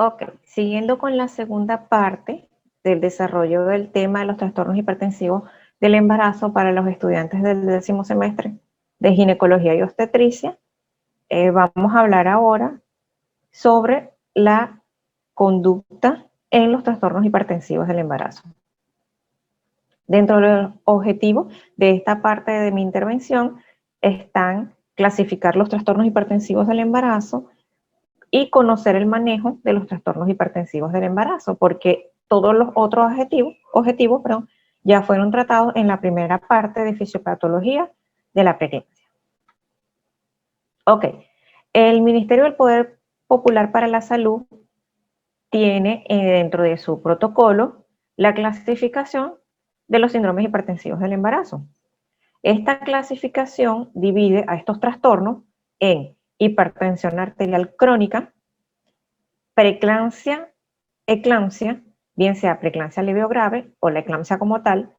Ok, siguiendo con la segunda parte del desarrollo del tema de los trastornos hipertensivos del embarazo para los estudiantes del 10º semestre de ginecología y obstetricia, vamos a hablar ahora sobre la conducta en los trastornos hipertensivos del embarazo. Dentro de los objetivos de esta parte de mi intervención están clasificar los trastornos hipertensivos del embarazo y conocer el manejo de los trastornos hipertensivos del embarazo, porque todos los otros objetivos ya fueron tratados en la primera parte de fisiopatología de la preeclampsia. Ok, el Ministerio del Poder Popular para la Salud tiene dentro de su protocolo la clasificación de los síndromes hipertensivos del embarazo. Esta clasificación divide a estos trastornos en hipertensión arterial crónica, preeclampsia, eclampsia, bien sea preeclampsia leve o grave o la eclampsia como tal,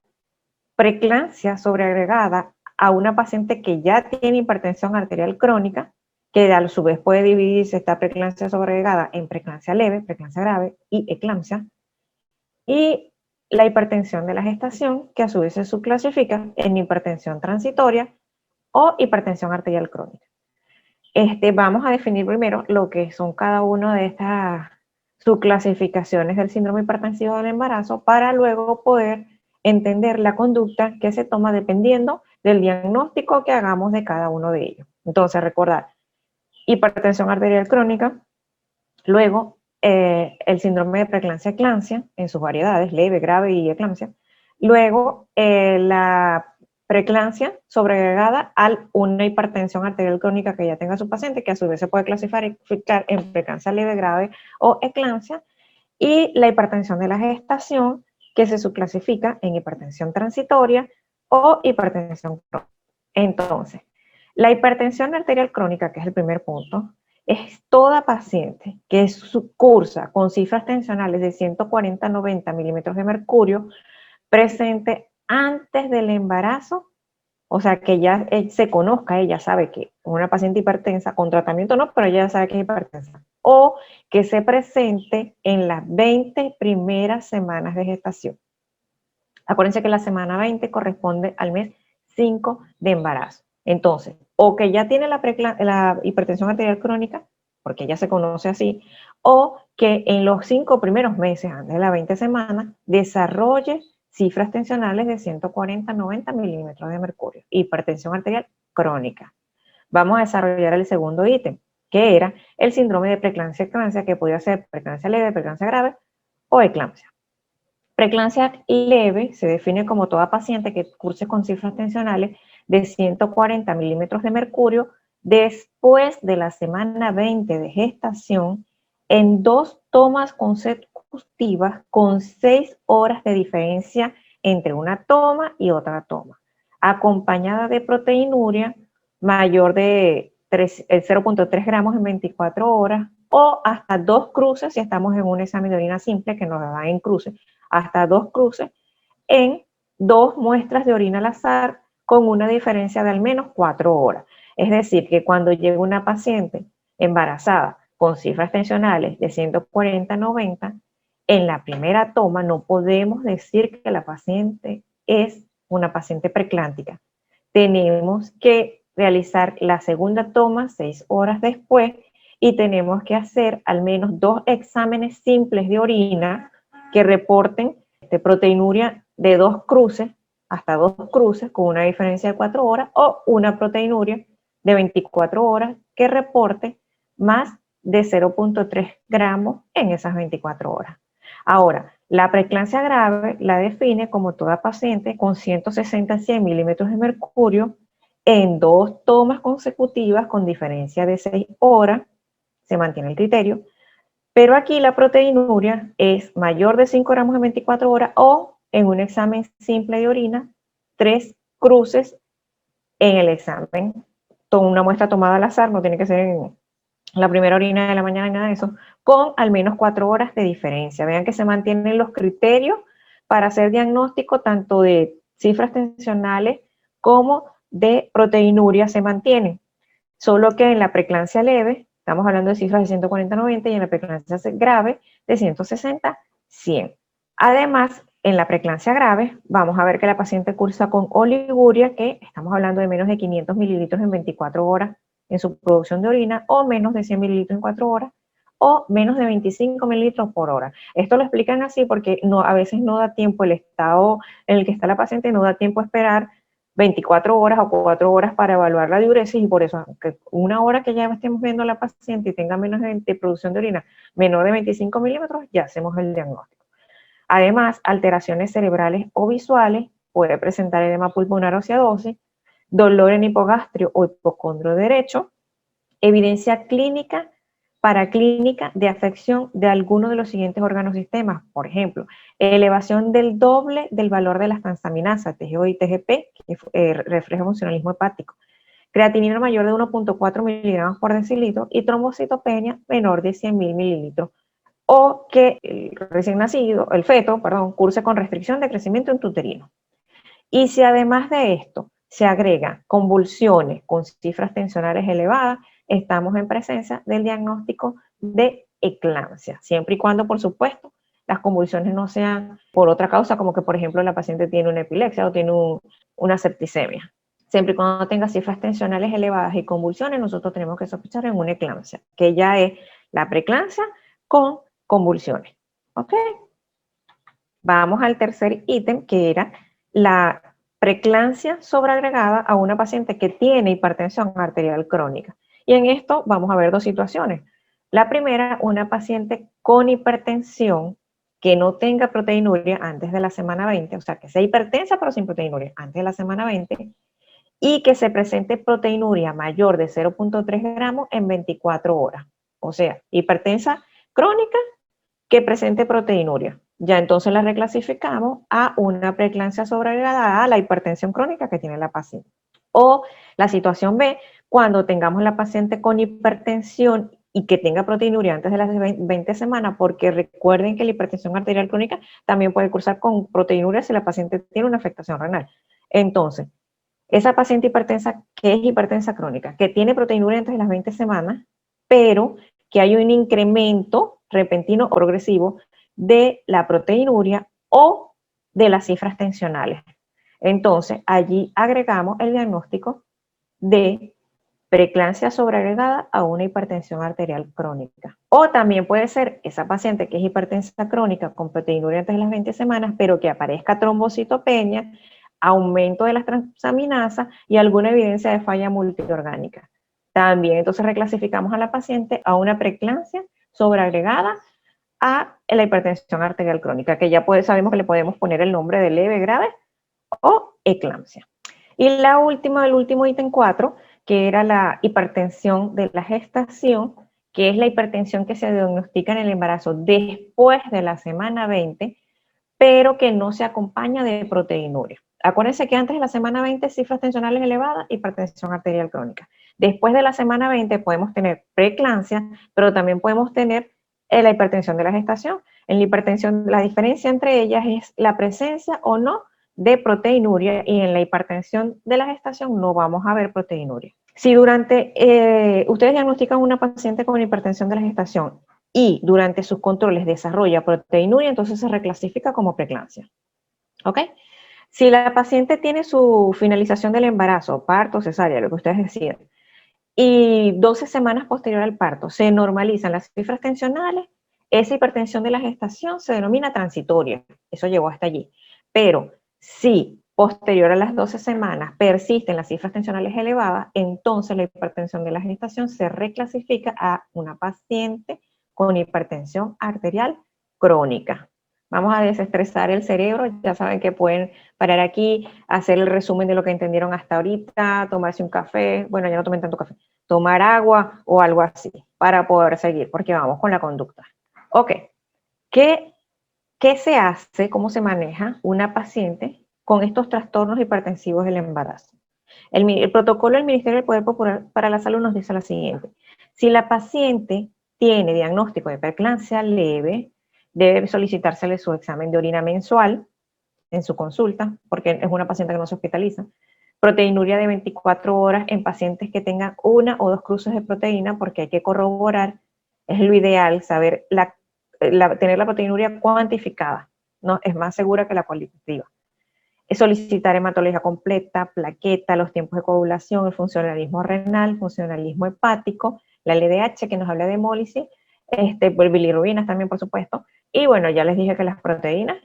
preeclampsia sobreagregada a una paciente que ya tiene hipertensión arterial crónica, que a su vez puede dividirse esta preeclampsia sobreagregada en preeclampsia leve, preeclampsia grave y eclampsia, y la hipertensión de la gestación, que a su vez se subclasifica en hipertensión transitoria o hipertensión arterial crónica. Vamos a definir primero lo que son cada una de estas subclasificaciones del síndrome hipertensivo del embarazo para luego poder entender la conducta que se toma dependiendo del diagnóstico que hagamos de cada uno de ellos. Entonces, recordar, hipertensión arterial crónica, luego el síndrome de preeclampsia-eclampsia en sus variedades, leve, grave y eclampsia, luego la preeclampsia sobreagregada a una hipertensión arterial crónica que ya tenga su paciente, que a su vez se puede clasificar en preeclampsia leve, grave o eclampsia, y la hipertensión de la gestación, que se subclasifica en hipertensión transitoria o hipertensión crónica. Entonces, la hipertensión arterial crónica, que es el primer punto, es toda paciente que cursa con cifras tensionales de 140 a 90 milímetros de mercurio presente antes del embarazo, o sea, que ya se conozca, ella sabe que es una paciente hipertensa, con tratamiento no, pero ella sabe que es hipertensa, o que se presente en las 20 primeras semanas de gestación. Acuérdense que la semana 20 corresponde al mes 5 de embarazo. Entonces, o que ya tiene la hipertensión arterial crónica, porque ya se conoce así, o que en los 5 primeros meses, antes de las 20 semanas, desarrolle cifras tensionales de 140 a 90 milímetros de mercurio, hipertensión arterial crónica. Vamos a desarrollar el segundo ítem, que era el síndrome de preeclampsia-eclampsia, que podía ser preeclampsia leve, preeclampsia grave o eclampsia. Preeclampsia leve se define como toda paciente que curse con cifras tensionales de 140 milímetros de mercurio después de la semana 20 de gestación en 2 tomas consecutivas con 6 horas de diferencia entre una toma y otra toma, acompañada de proteinuria mayor de 0.3 gramos en 24 horas o hasta 2 cruces si estamos en un examen de orina simple que nos da en cruces, hasta 2 cruces en 2 muestras de orina al azar con una diferencia de al menos 4 horas. Es decir, que cuando llega una paciente embarazada con cifras tensionales de 140 a 90, en la primera toma no podemos decir que la paciente es una paciente preeclántica. Tenemos que realizar la segunda toma 6 horas después y tenemos que hacer al menos 2 exámenes simples de orina que reporten proteinuria de 2 cruces, hasta 2 cruces con una diferencia de 4 horas, o una proteinuria de 24 horas que reporte más de 0.3 gramos en esas 24 horas. Ahora, la preeclampsia grave la define como toda paciente con 160 a 100 milímetros de mercurio en 2 tomas consecutivas con diferencia de 6 horas, se mantiene el criterio, pero aquí la proteinuria es mayor de 5 gramos en 24 horas o en un examen simple de orina, 3 cruces en el examen. Una muestra tomada al azar, no tiene que ser en la primera orina de la mañana ni nada de eso, con al menos 4 horas de diferencia. Vean que se mantienen los criterios para hacer diagnóstico tanto de cifras tensionales como de proteinuria se mantienen. Solo que en la preeclampsia leve Estamos hablando de cifras de 140-90 y en la preeclampsia grave de 160-100. Además, en la preeclampsia grave, vamos a ver que la paciente cursa con oliguria, que estamos hablando de menos de 500 mililitros en 24 horas en su producción de orina, o menos de 100 mililitros en 4 horas, o menos de 25 mililitros por hora. Esto lo explican así porque a veces no da tiempo, el estado en el que está la paciente no da tiempo a esperar 24 horas o 4 horas para evaluar la diuresis, y por eso, aunque una hora que ya estemos viendo a la paciente y tenga menos de producción de orina, menor de 25 milímetros, ya hacemos el diagnóstico. Además, alteraciones cerebrales o visuales, puede presentar edema pulmonar o cianosis, dolor en hipogastrio o hipocondrio derecho, evidencia clínica, paraclínica de afección de alguno de los siguientes órganos sistemas. Por ejemplo, elevación del doble del valor de las transaminasas, TGO y TGP, que refleja funcionalismo hepático, creatinina mayor de 1.4 miligramos por decilitro y trombocitopenia menor de 100.000 mililitros. O que el recién nacido, el feto, perdón, curse con restricción de crecimiento intrauterino. Y si además de esto se agrega convulsiones con cifras tensionales elevadas, estamos en presencia del diagnóstico de eclampsia, siempre y cuando, por supuesto, las convulsiones no sean por otra causa, como que, por ejemplo, la paciente tiene una epilepsia o tiene una septicemia. Siempre y cuando tenga cifras tensionales elevadas y convulsiones, nosotros tenemos que sospechar en una eclampsia, que ya es la preeclampsia con convulsiones. ¿Ok? Vamos al tercer ítem, que era la preeclampsia sobreagregada a una paciente que tiene hipertensión arterial crónica. Y en esto vamos a ver dos situaciones. La primera, una paciente con hipertensión que no tenga proteinuria antes de la semana 20, o sea, que sea hipertensa pero sin proteinuria antes de la semana 20, y que se presente proteinuria mayor de 0.3 gramos en 24 horas. O sea, hipertensa crónica que presente proteinuria. Ya entonces la reclasificamos a una preeclampsia sobreagregada a la hipertensión crónica que tiene la paciente. O la situación B, cuando tengamos la paciente con hipertensión y que tenga proteinuria antes de las 20 semanas, porque recuerden que la hipertensión arterial crónica también puede cursar con proteinuria si la paciente tiene una afectación renal. Entonces, esa paciente hipertensa, que es hipertensa crónica, que tiene proteinuria antes de las 20 semanas, pero que hay un incremento repentino o progresivo de la proteinuria o de las cifras tensionales. Entonces, allí agregamos el diagnóstico de preeclampsia sobreagregada a una hipertensión arterial crónica. O también puede ser esa paciente que es hipertensa crónica con proteinuria antes de las 20 semanas, pero que aparezca trombocitopenia, aumento de las transaminasas y alguna evidencia de falla multiorgánica. También entonces reclasificamos a la paciente a una preeclampsia sobreagregada a la hipertensión arterial crónica, que ya sabemos que le podemos poner el nombre de leve, grave o eclampsia. Y el último ítem 4, que era la hipertensión de la gestación, que es la hipertensión que se diagnostica en el embarazo después de la semana 20, pero que no se acompaña de proteinuria. Acuérdense que antes de la semana 20, cifras tensionales elevadas, hipertensión arterial crónica. Después de la semana 20 podemos tener preeclampsia, pero también podemos tener la hipertensión de la gestación. En la hipertensión, la diferencia entre ellas es la presencia o no de proteinuria, y en la hipertensión de la gestación no vamos a ver proteinuria. Si ustedes diagnostican una paciente con hipertensión de la gestación y durante sus controles desarrolla proteinuria, entonces se reclasifica como preeclampsia. ¿Ok? Si la paciente tiene su finalización del embarazo, parto, cesárea, lo que ustedes decidan, y 12 semanas posterior al parto se normalizan las cifras tensionales, esa hipertensión de la gestación se denomina transitoria. Eso llegó hasta allí. Pero si posterior a las 12 semanas persisten las cifras tensionales elevadas, entonces la hipertensión de la gestación se reclasifica a una paciente con hipertensión arterial crónica. Vamos a desestresar el cerebro, ya saben que pueden parar aquí, hacer el resumen de lo que entendieron hasta ahorita, tomarse un café, bueno, ya no tomen tanto café, tomar agua o algo así, para poder seguir, porque vamos con la conducta. Ok, ¿qué se hace, cómo se maneja una paciente con estos trastornos hipertensivos del embarazo? El protocolo del Ministerio del Poder Popular para la Salud nos dice lo siguiente: si la paciente tiene diagnóstico de preeclampsia leve, debe solicitársele su examen de orina mensual en su consulta, porque es una paciente que no se hospitaliza. proteinuria de 24 horas en pacientes que tengan 1 o 2 cruces de proteína, porque hay que corroborar, es lo ideal, saber tener la proteinuria cuantificada, ¿no? Es más segura que la cualitativa. Es solicitar hematología completa, plaqueta, los tiempos de coagulación, el funcionalismo renal, funcionalismo hepático, la LDH que nos habla de hemólisis, bilirrubinas también, por supuesto. Y bueno, ya les dije que las proteínas,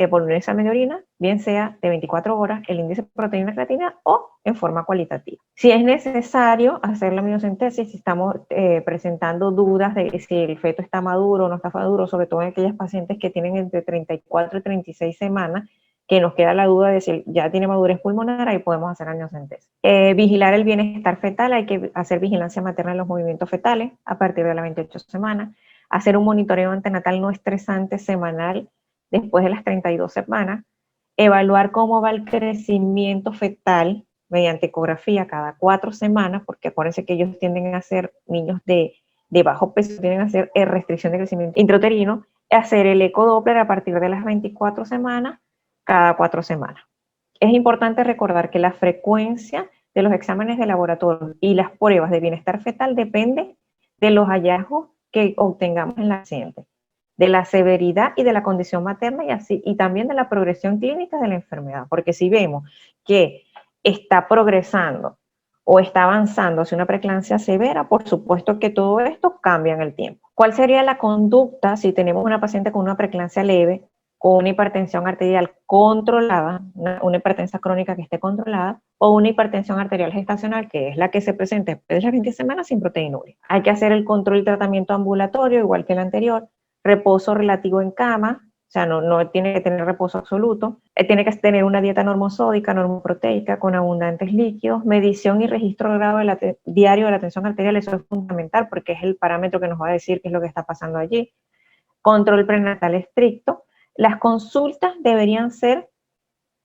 por un examen de orina, bien sea de 24 horas, el índice de proteína creatina o en forma cualitativa. Si es necesario hacer la amniocentesis, si estamos presentando dudas de si el feto está maduro o no está maduro, sobre todo en aquellas pacientes que tienen entre 34 y 36 semanas, que nos queda la duda de si ya tiene madurez pulmonar, ahí podemos hacer amniocentesis. Vigilar el bienestar fetal, hay que hacer vigilancia materna en los movimientos fetales a partir de las 28 semanas, hacer un monitoreo antenatal no estresante semanal después de las 32 semanas, evaluar cómo va el crecimiento fetal mediante ecografía cada 4 semanas, porque acuérdense que ellos tienden a ser niños de bajo peso, tienden a ser restricción de crecimiento intrauterino, hacer el ecodoppler a partir de las 24 semanas, cada 4 semanas. Es importante recordar que la frecuencia de los exámenes de laboratorio y las pruebas de bienestar fetal depende de los hallazgos que obtengamos en la paciente, de la severidad y de la condición materna y también de la progresión clínica de la enfermedad, porque si vemos que está progresando o está avanzando hacia una preeclampsia severa, por supuesto que todo esto cambia en el tiempo. ¿Cuál sería la conducta si tenemos una paciente con una preeclampsia leve, con una hipertensión arterial controlada, una hipertensión crónica que esté controlada, o una hipertensión arterial gestacional, que es la que se presenta después de las 20 semanas sin proteinuria? Hay que hacer el control y tratamiento ambulatorio, igual que el anterior, reposo relativo en cama, o sea, no tiene que tener reposo absoluto, tiene que tener una dieta normosódica, normoproteica, con abundantes líquidos, medición y registro diario de la tensión arterial, eso es fundamental porque es el parámetro que nos va a decir qué es lo que está pasando allí. Control prenatal estricto. Las consultas deberían ser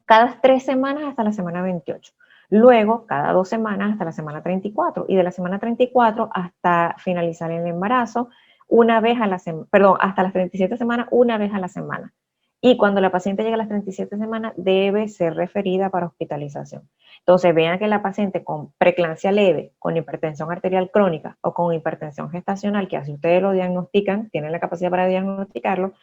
cada 3 semanas hasta la semana 28. Luego, cada 2 semanas hasta la semana 34. Y de la semana 34 hasta finalizar el embarazo, una vez a la semana, perdón, hasta las 37 semanas, una vez a la semana. Y cuando la paciente llega a las 37 semanas, debe ser referida para hospitalización. Entonces, vean que la paciente con preeclampsia leve, con hipertensión arterial crónica o con hipertensión gestacional, que así ustedes lo diagnostican, tienen la capacidad para diagnosticarlo,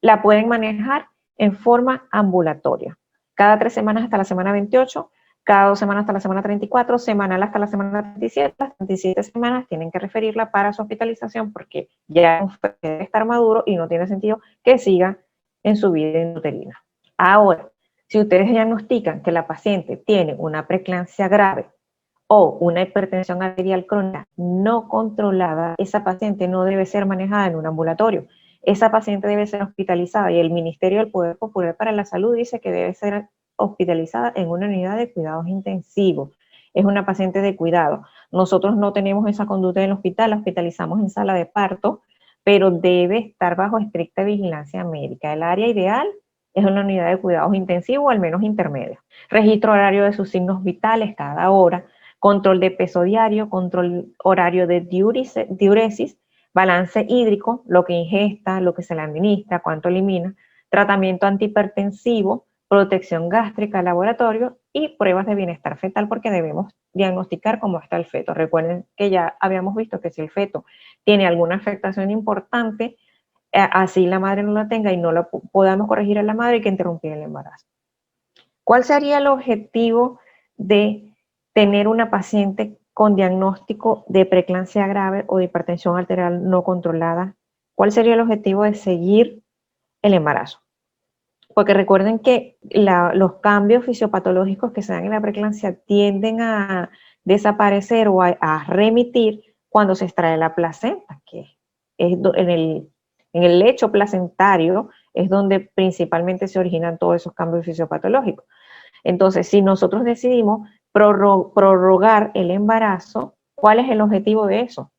la pueden manejar en forma ambulatoria. Cada 3 semanas hasta la semana 28, cada 2 semanas hasta la semana 34, semanal hasta la semana 37, las 37 semanas tienen que referirla para su hospitalización porque ya debe estar maduro y no tiene sentido que siga en su vida intrauterina. Ahora, si ustedes diagnostican que la paciente tiene una preeclampsia grave o una hipertensión arterial crónica no controlada, esa paciente no debe ser manejada en un ambulatorio. Esa paciente debe ser hospitalizada y el Ministerio del Poder Popular para la Salud dice que debe ser hospitalizada en una unidad de cuidados intensivos. Es una paciente de cuidado. Nosotros no tenemos esa conducta en el hospital, la hospitalizamos en sala de parto, pero debe estar bajo estricta vigilancia médica. El área ideal es una unidad de cuidados intensivos o al menos intermedia. Registro horario de sus signos vitales cada hora, control de peso diario, control horario de diuresis, balance hídrico, lo que ingesta, lo que se le administra, cuánto elimina, tratamiento antihipertensivo, protección gástrica, laboratorio y pruebas de bienestar fetal porque debemos diagnosticar cómo está el feto. Recuerden que ya habíamos visto que si el feto tiene alguna afectación importante, así la madre no la tenga y no la podamos corregir a la madre, hay que interrumpir el embarazo. ¿Cuál sería el objetivo de tener una paciente con diagnóstico de preeclampsia grave o de hipertensión arterial no controlada? ¿Cuál sería el objetivo de seguir el embarazo? Porque recuerden que los cambios fisiopatológicos que se dan en la preeclampsia tienden a desaparecer o a remitir cuando se extrae la placenta, que es en el lecho placentario es donde principalmente se originan todos esos cambios fisiopatológicos. Entonces, si nosotros decidimos prorrogar el embarazo, ¿cuál es el objetivo de eso?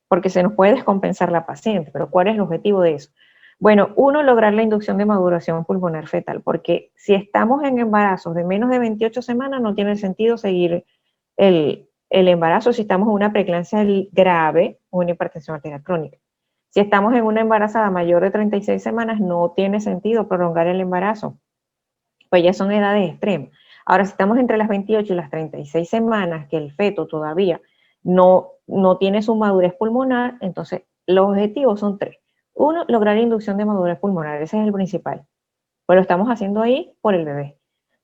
Porque se nos puede descompensar la paciente, pero ¿cuál es el objetivo de eso? Bueno, uno, lograr la inducción de maduración pulmonar fetal, porque si estamos en embarazos de menos de 28 semanas, no tiene sentido seguir el embarazo si estamos en una preeclampsia grave o una hipertensión arterial crónica. Si estamos en una embarazada mayor de 36 semanas, no tiene sentido prolongar el embarazo, pues ya son edades extremas. Ahora, si estamos entre las 28 y las 36 semanas, que el feto todavía no tiene su madurez pulmonar, entonces los objetivos son 3. Uno, lograr inducción de madurez pulmonar, ese es el principal. Pues lo estamos haciendo ahí por el bebé.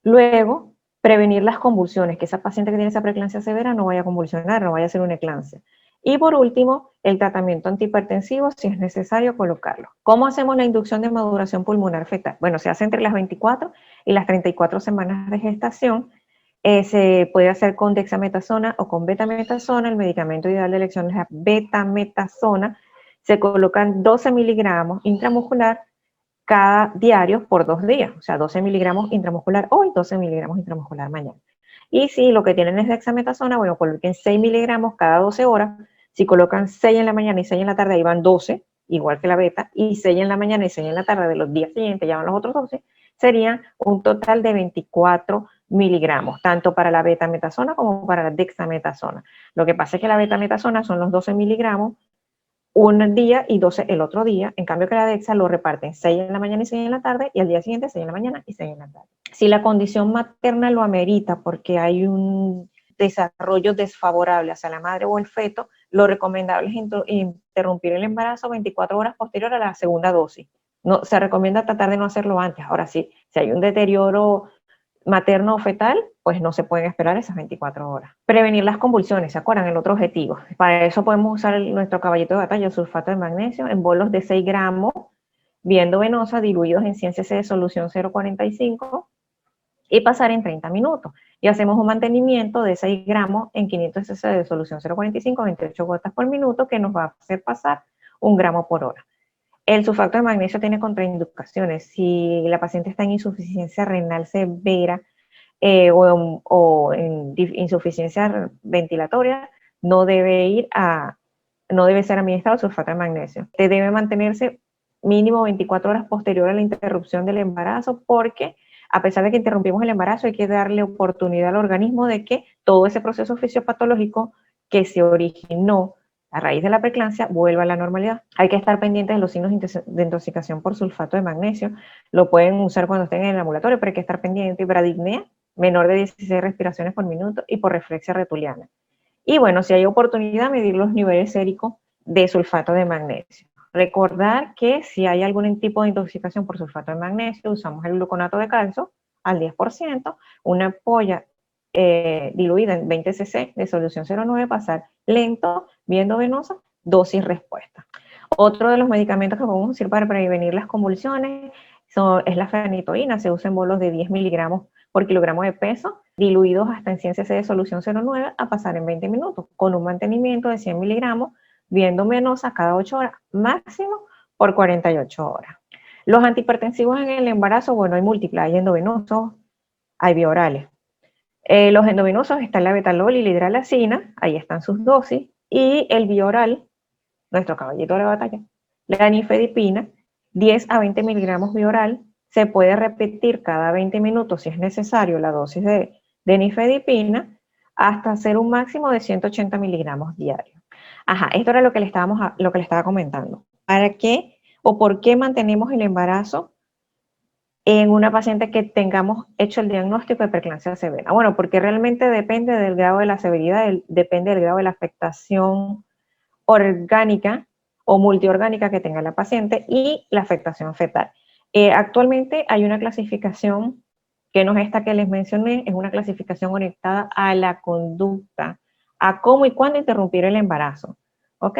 Luego, prevenir las convulsiones, que esa paciente que tiene esa preeclampsia severa no vaya a convulsionar, no vaya a hacer una eclampsia. Y por último, el tratamiento antihipertensivo, si es necesario colocarlo. ¿Cómo hacemos la inducción de maduración pulmonar fetal? Bueno, se hace entre las 24 y las 34 semanas de gestación. Se puede hacer con dexametasona o con betametasona. El medicamento ideal de elección es la betametasona. Se colocan 12 miligramos intramuscular cada diario por 2 días, o sea, 12 miligramos intramuscular hoy, 12 miligramos intramuscular mañana. Y si lo que tienen es dexametasona, bueno, coloquen 6 miligramos cada 12 horas. Si colocan 6 en la mañana y 6 en la tarde, ahí van 12, igual que la beta, y 6 en la mañana y 6 en la tarde de los días siguientes, ya van los otros 12, serían un total de 24 miligramos, tanto para la betametasona como para la dexametasona. Lo que pasa es que la betametasona son los 12 miligramos un día y 12 el otro día, en cambio que la Dexa lo reparten 6 en la mañana y 6 en la tarde, y al día siguiente 6 en la mañana y 6 en la tarde. Si la condición materna lo amerita porque hay un desarrollo desfavorable hacia la madre o el feto, lo recomendable es interrumpir el embarazo 24 horas posterior a la segunda dosis. No, se recomienda tratar de no hacerlo antes. Ahora sí, si hay un deterioro materno o fetal, pues no se pueden esperar esas 24 horas. Prevenir las convulsiones, ¿se acuerdan? El otro objetivo. Para eso podemos usar nuestro caballito de batalla, sulfato de magnesio, en bolos de 6 gramos, vía endovenosa, diluidos en 100 cc de solución 0,45 y pasar en 30 minutos. Y hacemos un mantenimiento de 6 gramos en 500 cc de solución 0,45, 28 gotas por minuto, que nos va a hacer pasar 1 gramo por hora. El sulfato de magnesio tiene contraindicaciones. Si la paciente está en insuficiencia renal severa o en insuficiencia ventilatoria, no debe ser administrado sulfato de magnesio. Debe mantenerse mínimo 24 horas posterior a la interrupción del embarazo, porque a pesar de que interrumpimos el embarazo, hay que darle oportunidad al organismo de que todo ese proceso fisiopatológico que se originó a raíz de la preeclampsia vuelva a la normalidad. Hay que estar pendientes de los signos de intoxicación por sulfato de magnesio. Lo pueden usar cuando estén en el ambulatorio, pero hay que estar pendiente. Bradipnea, menor de 16 respiraciones por minuto, y por reflexia retuliana. Y bueno, si hay oportunidad, medir los niveles séricos de sulfato de magnesio. Recordar que si hay algún tipo de intoxicación por sulfato de magnesio, usamos el gluconato de calcio al 10%, una ampolla diluida en 20 cc de solución 0,9, pasar lento, vía endovenosa, dosis respuesta. Otro de los medicamentos que podemos usar para prevenir las convulsiones es la fenitoína. Se usa en bolos de 10 miligramos por kilogramo de peso, diluidos hasta en 100 cc de solución 0,9, a pasar en 20 minutos, con un mantenimiento de 100 miligramos, vía endovenosa cada 8 horas, máximo por 48 horas. Los antihipertensivos en el embarazo, bueno, hay múltiples, hay endovenosos, hay biorales. Los endovenosos están la betalol y la hidralacina, ahí están sus dosis, y el bioral, nuestro caballito de la batalla, la nifedipina, 10 a 20 miligramos bioral, se puede repetir cada 20 minutos si es necesario la dosis de nifedipina, hasta hacer un máximo de 180 miligramos diarios. Ajá, esto era lo que le estaba comentando. ¿Para qué o por qué mantenemos el embarazo en una paciente que tengamos hecho el diagnóstico de preeclampsia severa? Bueno, porque realmente depende del grado de la severidad, depende del grado de la afectación orgánica o multiorgánica que tenga la paciente y la afectación fetal. Actualmente hay una clasificación que no es esta que les mencioné, es una clasificación orientada a la conducta, a cómo y cuándo interrumpir el embarazo, ¿ok?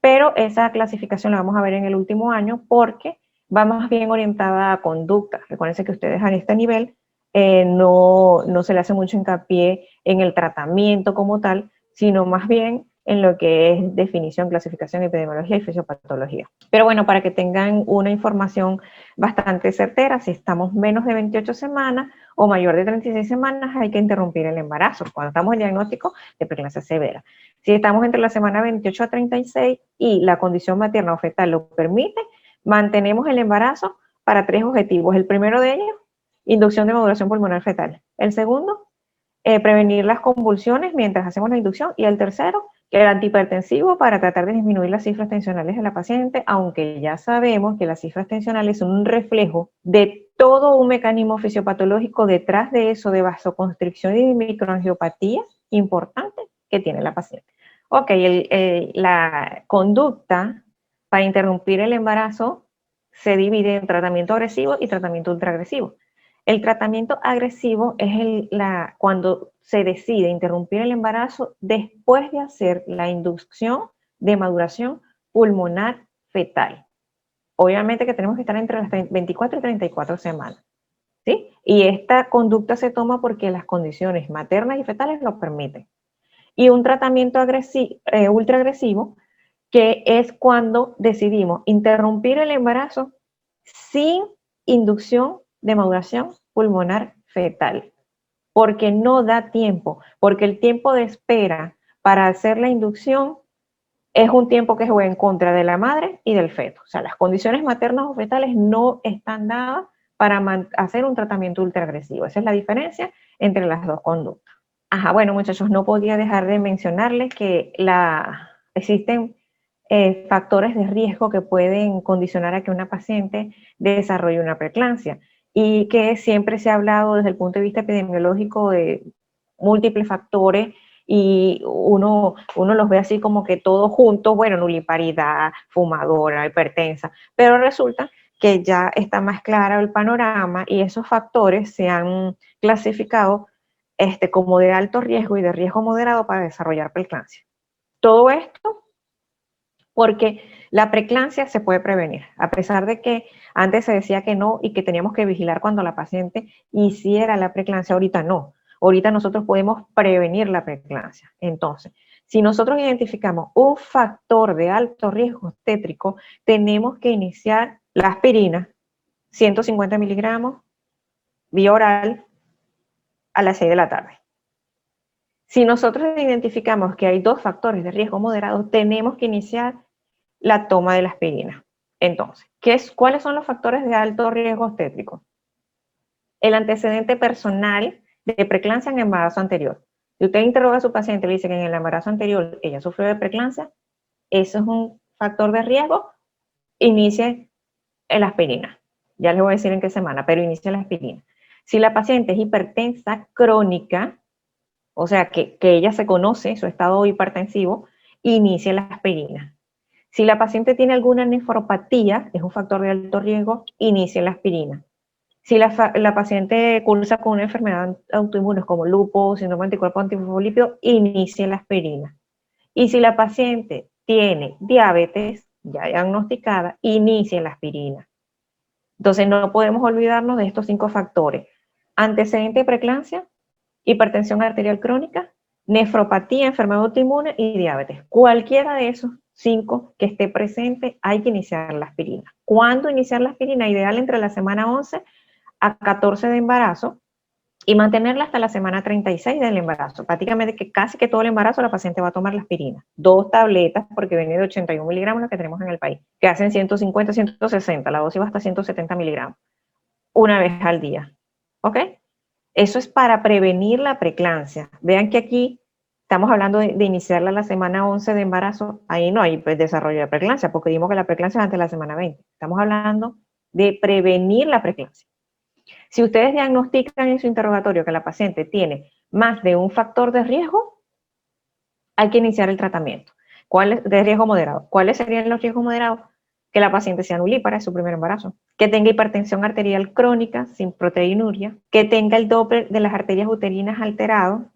Pero esa clasificación la vamos a ver en el último año porque va más bien orientada a conducta. Recuerden que ustedes a este nivel no se le hace mucho hincapié en el tratamiento como tal, sino más bien en lo que es definición, clasificación, epidemiología y fisiopatología. Pero bueno, para que tengan una información bastante certera, si estamos menos de 28 semanas o mayor de 36 semanas, hay que interrumpir el embarazo cuando estamos en diagnóstico de preeclampsia severa. Si estamos entre la semana 28 a 36 y la condición materna o fetal lo permite, mantenemos el embarazo para 3 objetivos. El primero de ellos, inducción de maduración pulmonar fetal. El segundo, prevenir las convulsiones mientras hacemos la inducción. Y el tercero, el antihipertensivo, para tratar de disminuir las cifras tensionales de la paciente, aunque ya sabemos que las cifras tensionales son un reflejo de todo un mecanismo fisiopatológico detrás de eso, de vasoconstricción y de microangiopatía importante que tiene la paciente. Ok, la conducta para interrumpir el embarazo se divide en tratamiento agresivo y tratamiento ultraagresivo. El tratamiento agresivo es cuando se decide interrumpir el embarazo después de hacer la inducción de maduración pulmonar fetal. Obviamente que tenemos que estar entre las 24 y 34 semanas, ¿sí? Y esta conducta se toma porque las condiciones maternas y fetales lo permiten. Y un tratamiento ultraagresivo, que es cuando decidimos interrumpir el embarazo sin inducción de maduración pulmonar fetal, porque no da tiempo, porque el tiempo de espera para hacer la inducción es un tiempo que juega en contra de la madre y del feto. O sea, las condiciones maternas o fetales no están dadas para hacer un tratamiento ultraagresivo. Esa es la diferencia entre las dos conductas. Ajá, bueno, muchachos, no podía dejar de mencionarles que existen factores de riesgo que pueden condicionar a que una paciente desarrolle una preeclampsia y que siempre se ha hablado desde el punto de vista epidemiológico de múltiples factores y uno los ve así como que todos juntos, bueno, nuliparidad, fumadora, hipertensa, pero resulta que ya está más claro el panorama y esos factores se han clasificado como de alto riesgo y de riesgo moderado para desarrollar preeclampsia. Todo esto porque la preeclampsia se puede prevenir, a pesar de que antes se decía que no y que teníamos que vigilar cuando la paciente hiciera la preeclampsia, ahorita no. Ahorita nosotros podemos prevenir la preeclampsia. Entonces, si nosotros identificamos un factor de alto riesgo obstétrico, tenemos que iniciar la aspirina, 150 miligramos, vía oral, a las 6 de la tarde. Si nosotros identificamos que hay dos factores de riesgo moderado, tenemos que iniciar la toma de la aspirina. Entonces, ¿cuáles son los factores de alto riesgo obstétrico? El antecedente personal de preeclampsia en embarazo anterior. Si usted interroga a su paciente y le dice que en el embarazo anterior ella sufrió de preeclampsia, eso es un factor de riesgo, inicie la aspirina. Ya les voy a decir en qué semana, pero inicie la aspirina. Si la paciente es hipertensa crónica, o sea que ella se conoce su estado hipertensivo, inicie la aspirina. Si la paciente tiene alguna nefropatía, es un factor de alto riesgo, inicie la aspirina. Si la paciente cursa con una enfermedad autoinmune como lupus, síndrome anticuerpo antifosfolípido, inicie la aspirina. Y si la paciente tiene diabetes ya diagnosticada, inicie la aspirina. Entonces no podemos olvidarnos de estos 5 factores: antecedente de preeclampsia, hipertensión arterial crónica, nefropatía, enfermedad autoinmune y diabetes. Cualquiera de esos 5 que esté presente, hay que iniciar la aspirina. ¿Cuándo iniciar la aspirina? Ideal entre la semana 11 a 14 de embarazo y mantenerla hasta la semana 36 del embarazo. Prácticamente que casi que todo el embarazo la paciente va a tomar la aspirina. 2 tabletas, porque viene de 81 miligramos la que tenemos en el país, que hacen 150, 160, la dosis va hasta 170 miligramos, una vez al día. ¿Ok? Eso es para prevenir la preeclampsia. Vean que aquí estamos hablando de iniciarla la semana 11 de embarazo. Ahí no hay desarrollo de preeclampsia, porque dimos que la preeclampsia es antes de la semana 20. Estamos hablando de prevenir la preeclampsia. Si ustedes diagnostican en su interrogatorio que la paciente tiene más de un factor de riesgo, hay que iniciar el tratamiento. ¿Cuál es de riesgo moderado? ¿Cuáles serían los riesgos moderados? Que la paciente sea nulípara en su primer embarazo, que tenga hipertensión arterial crónica sin proteinuria, que tenga el Doppler de las arterias uterinas alterado,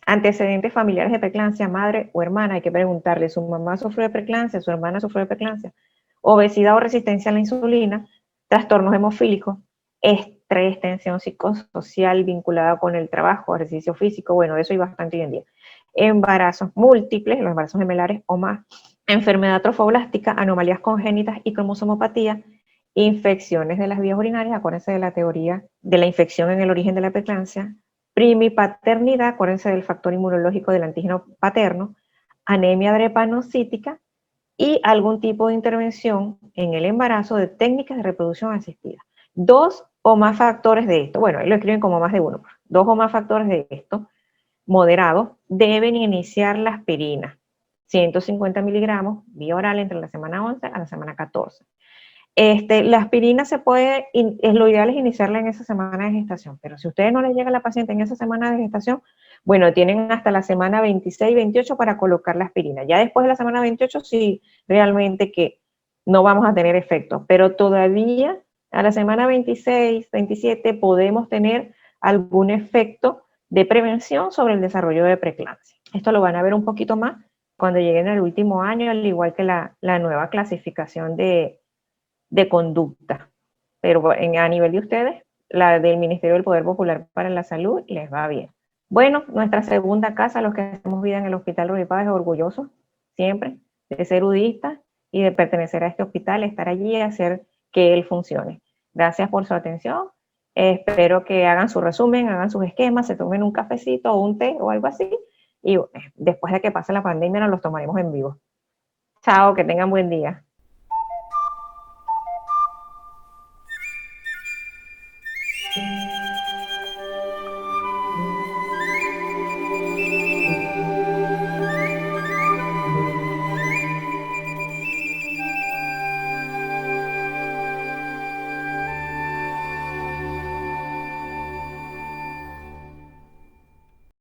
antecedentes familiares de preeclampsia, madre o hermana. Hay que preguntarle, ¿su mamá sufrió de preeclampsia? ¿Su hermana sufrió de preeclampsia? Obesidad o resistencia a la insulina, trastornos hemofílicos, estrés, tensión psicosocial vinculada con el trabajo, ejercicio físico, bueno, de eso hay bastante hoy en día. Embarazos múltiples, los embarazos gemelares o más, enfermedad trofoblástica, anomalías congénitas y cromosomopatía, infecciones de las vías urinarias, acuérdense de la teoría de la infección en el origen de la preeclampsia, primipaternidad, acuérdense del factor inmunológico del antígeno paterno, anemia drepanocítica y algún tipo de intervención en el embarazo de técnicas de reproducción asistida. 2 o más factores de esto, bueno, ahí lo escriben como más de uno, 2 o más factores de esto, moderados, deben iniciar la aspirina, 150 miligramos, vía oral entre la semana 11 a la semana 14. La aspirina lo ideal es iniciarla en esa semana de gestación, pero si ustedes no le llega a la paciente en esa semana de gestación, bueno, tienen hasta la semana 26, 28 para colocar la aspirina. Ya después de la semana 28 sí, realmente que no vamos a tener efecto, pero todavía a la semana 26, 27 podemos tener algún efecto de prevención sobre el desarrollo de preeclampsia. Esto lo van a ver un poquito más cuando lleguen al último año, al igual que la nueva clasificación de conducta. Pero a nivel de ustedes, la del Ministerio del Poder Popular para la Salud les va bien. Bueno, nuestra segunda casa, los que hacemos vida en el Hospital Ruy Páez, orgullosos siempre de ser udistas y de pertenecer a este hospital, estar allí y hacer que él funcione. Gracias por su atención. Espero que hagan su resumen, hagan sus esquemas, se tomen un cafecito o un té o algo así. Y después de que pase la pandemia nos los tomaremos en vivo. Chao, que tengan buen día.